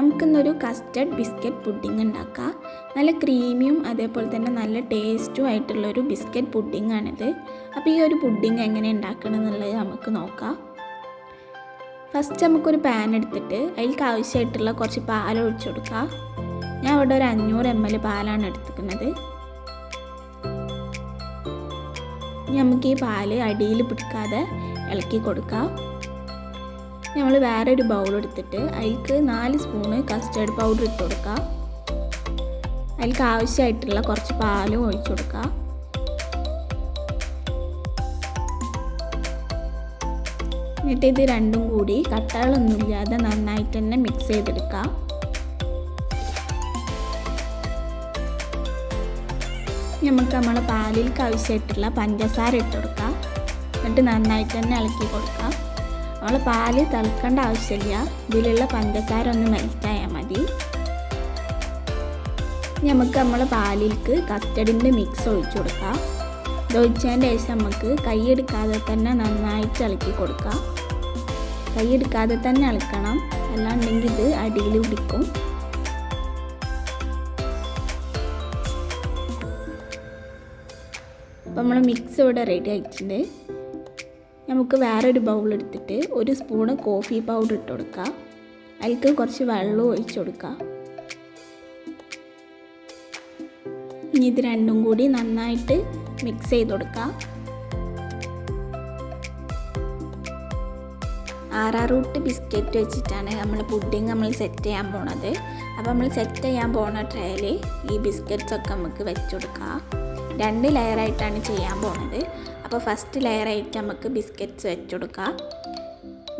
നമുക്കിന്നൊരു custard biscuit pudding ഉണ്ടാക്കാം. നല്ല ക്രീമിയും അതേപോലെ തന്നെ നല്ല ടേസ്റ്റും ആയിട്ടുള്ളൊരു ബിസ്ക്കറ്റ് പുഡിംഗാണിത്. അപ്പോൾ ഈ ഒരു പുഡിംഗ് എങ്ങനെ ഉണ്ടാക്കണം എന്നുള്ളത് നമുക്ക് നോക്കാം. ഫസ്റ്റ് നമുക്കൊരു പാൻ എടുത്തിട്ട് അതിലേക്ക് ആവശ്യമായിട്ടുള്ള കുറച്ച് പാൽ ഒഴിച്ചു കൊടുക്കാം. ഞാൻ ഇവിടെ ഒരു 500 ml പാലാണ് എടുത്തിരിക്കുന്നത്. നമുക്ക് ഈ പാല് അടിയിൽ പിടിക്കാതെ ഇളക്കി കൊടുക്കാം. നമ്മൾ വേറൊരു ബൗൾ എടുത്തിട്ട് അതിലേക്ക് 4 സ്പൂണ് കസ്റ്റർഡ് പൗഡർ ഇട്ട് കൊടുക്കുക. അതിലേക്ക് ആവശ്യമായിട്ടുള്ള കുറച്ച് പാലും ഒഴിച്ചു കൊടുക്കുക. എന്നിട്ട് ഇത് രണ്ടും കൂടി കട്ടകളൊന്നുമില്ലാതെ നന്നായിട്ട് തന്നെ മിക്സ് ചെയ്തെടുക്കുക. നമുക്ക് നമ്മളെ പാലിലേക്ക് ആവശ്യമായിട്ടുള്ള പഞ്ചസാര ഇട്ട് കൊടുക്കുക. എന്നിട്ട് നന്നായിട്ട് തന്നെ ഇളക്കി കൊടുക്കുക. നമ്മൾ പാല് തിളക്കേണ്ട ആവശ്യമില്ല, ഇതിലുള്ള പഞ്ചസാര ഒന്ന് മെൽറ്റായാൽ മതി. നമുക്ക് നമ്മളെ പാലിലേക്ക് കസ്റ്റർഡിൻ്റെ മിക്സ് ഒഴിച്ചു കൊടുക്കാം. ഇത് ഒഴിച്ചതിൻ്റെ ശേഷം നമുക്ക് കൈയെടുക്കാതെ തന്നെ നന്നായിട്ട് ഇളക്കി കൊടുക്കാം. കൈയെടുക്കാതെ തന്നെ ഇളക്കണം, അല്ലാണ്ടെങ്കിൽ ഇത് അടിയിൽ പിടിക്കും. അപ്പോൾ നമ്മൾ മിക്സ് ഇവിടെ റെഡി ആയിട്ടുണ്ട്. നമുക്ക് വേറൊരു ബൗൾ എടുത്തിട്ട് 1 സ്പൂണ് കോഫി പൗഡർ ഇട്ട് കൊടുക്കുക. അതിലേക്ക് കുറച്ച് വെള്ളം ഒഴിച്ചു കൊടുക്കുക. ഇനി ഇത് രണ്ടും കൂടി നന്നായിട്ട് മിക്സ് ചെയ്ത് കൊടുക്കുക. ആറാറൂട്ട് ബിസ്ക്കറ്റ് വെച്ചിട്ടാണ് നമ്മൾ പുഡിംഗ് സെറ്റ് ചെയ്യാൻ പോണത്. അപ്പോൾ നമ്മൾ സെറ്റ് ചെയ്യാൻ പോണ ട്രേയിൽ ഈ ബിസ്ക്കറ്റ്സ് ഒക്കെ നമുക്ക് വെച്ച് കൊടുക്കുക. 2 ലെയറായിട്ടാണ് ചെയ്യാൻ പോണത്. അപ്പോൾ ഫസ്റ്റ് ലെയറായിട്ട് നമുക്ക് ബിസ്ക്കറ്റ്സ് വെച്ച് കൊടുക്കാം.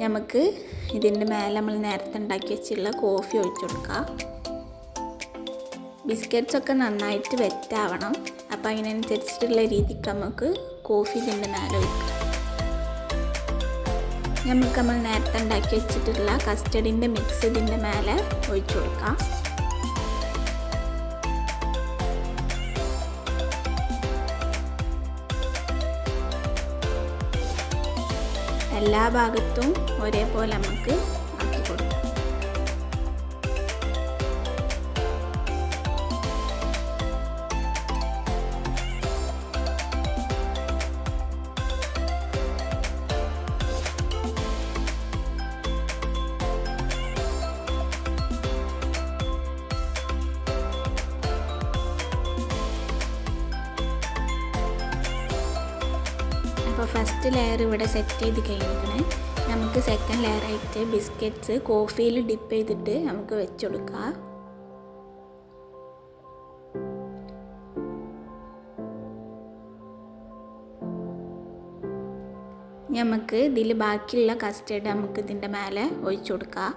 നമുക്ക് ഇതിൻ്റെ മേലെ നമ്മൾ നേരത്തെ ഉണ്ടാക്കി വെച്ചുള്ള കോഫി ഒഴിച്ചു കൊടുക്കാം. ബിസ്ക്കറ്റ്സൊക്കെ നന്നായിട്ട് വെറ്റാവണം. അപ്പോൾ അതിനനുസരിച്ചിട്ടുള്ള രീതിക്ക് നമുക്ക് കോഫി ഇതിൻ്റെ മേലെ ഒഴിക്കാം. നമുക്ക് നമ്മൾ നേരത്തെ ഉണ്ടാക്കി വെച്ചിട്ടുള്ള കസ്റ്റർഡിൻ്റെ മിക്സ് ഇതിൻ്റെ മേലെ ഒഴിച്ചു കൊടുക്കാം. എല്ലാ ഭാഗത്തും ഒരേപോലെ നമുക്ക് ആക്കി കൊടുക്കാം. അപ്പോൾ ഫസ്റ്റ് ലെയർ ഇവിടെ സെറ്റ് ചെയ്ത് കഴിഞ്ഞിരിക്കണേ. നമുക്ക് സെക്കൻഡ് ലെയറായിട്ട് ബിസ്ക്കറ്റ്സ് കോഫിയിൽ ഡിപ്പ് ചെയ്തിട്ട് നമുക്ക് വെച്ച് കൊടുക്കാം. നമുക്ക് ഇതിൽ ബാക്കിയുള്ള കസ്റ്റർഡ് നമുക്ക് ഇതിൻ്റെ മേലെ ഒഴിച്ചു കൊടുക്കാം.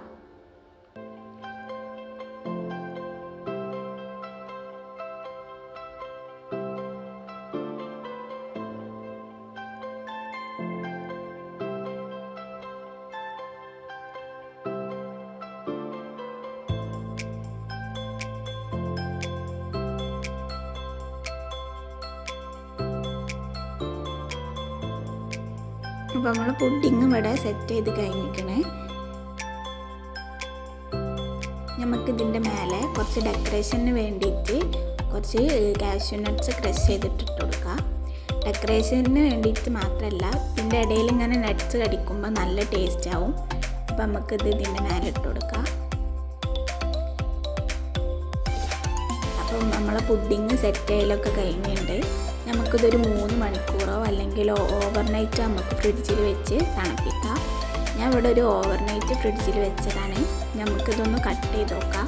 അപ്പോൾ നമ്മൾ പുഡിംഗ് ഇവിടെ സെറ്റ് ചെയ്ത് കഴിഞ്ഞിരിക്കണേ. നമുക്കിതിൻ്റെ മേലെ കുറച്ച് ഡെക്കറേഷന് വേണ്ടിയിട്ട് കുറച്ച് കാഷ്യൂ നട്ട്സ് ക്രഷ് ചെയ്തിട്ടിട്ട് കൊടുക്കാം. ഡെക്കറേഷന് വേണ്ടിയിട്ട് മാത്രമല്ല, ഇതിൻ്റെ ഇടയിൽ ഇങ്ങനെ നട്ട്സ് കടിക്കുമ്പോൾ നല്ല ടേസ്റ്റ് ആവും. അപ്പോൾ നമുക്കിത് ഇതിൻ്റെ മേലെ ഇട്ട് കൊടുക്കാം. അപ്പം നമ്മളെ പുഡിംഗ് സെറ്റ് ചെയ്യലൊക്കെ കഴിഞ്ഞിട്ടുണ്ട്. നമുക്കിതൊരു 3 മണിക്കൂറോ അല്ലെങ്കിൽ ഓവർനൈറ്റ് നമുക്ക് ഫ്രിഡ്ജിൽ വെച്ച് തണുപ്പിക്കാം. ഞാൻ ഇവിടെ ഒരു ഓവർനൈറ്റ് ഫ്രിഡ്ജിൽ വെച്ചതാണ്. നമുക്കിതൊന്ന് കട്ട് ചെയ്ത് നോക്കാം.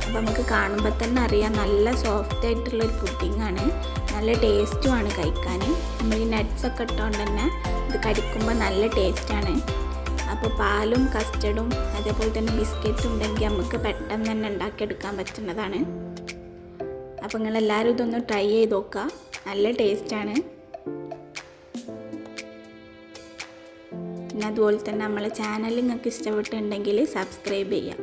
അപ്പോൾ നമുക്ക് കാണുമ്പോൾ തന്നെ അറിയാം നല്ല സോഫ്റ്റ് ആയിട്ടുള്ളൊരു പുഡിംഗാണ്. നല്ല ടേസ്റ്റുമാണ് കഴിക്കാൻ. നമ്മൾ ഈ നട്ട്സൊക്കെ ഇട്ടുകൊണ്ട് തന്നെ ഇത് കടിക്കുമ്പോൾ നല്ല ടേസ്റ്റാണ്. അപ്പോൾ പാലും കസ്റ്റർഡും അതേപോലെ തന്നെ ബിസ്ക്കറ്റും ഉണ്ടെങ്കിൽ നമുക്ക് പെട്ടെന്ന് തന്നെ ഉണ്ടാക്കിയെടുക്കാൻ പറ്റുന്നതാണ്. അപ്പോൾ നിങ്ങളെല്ലാവരും ഇതൊന്ന് ട്രൈ ചെയ്ത് നോക്കുക. നല്ല ടേസ്റ്റാണ്. പിന്നെ അതുപോലെ തന്നെ നമ്മളെ ചാനൽ നിങ്ങൾക്ക് ഇഷ്ടപ്പെട്ടിട്ടുണ്ടെങ്കിൽ സബ്സ്ക്രൈബ് ചെയ്യാം.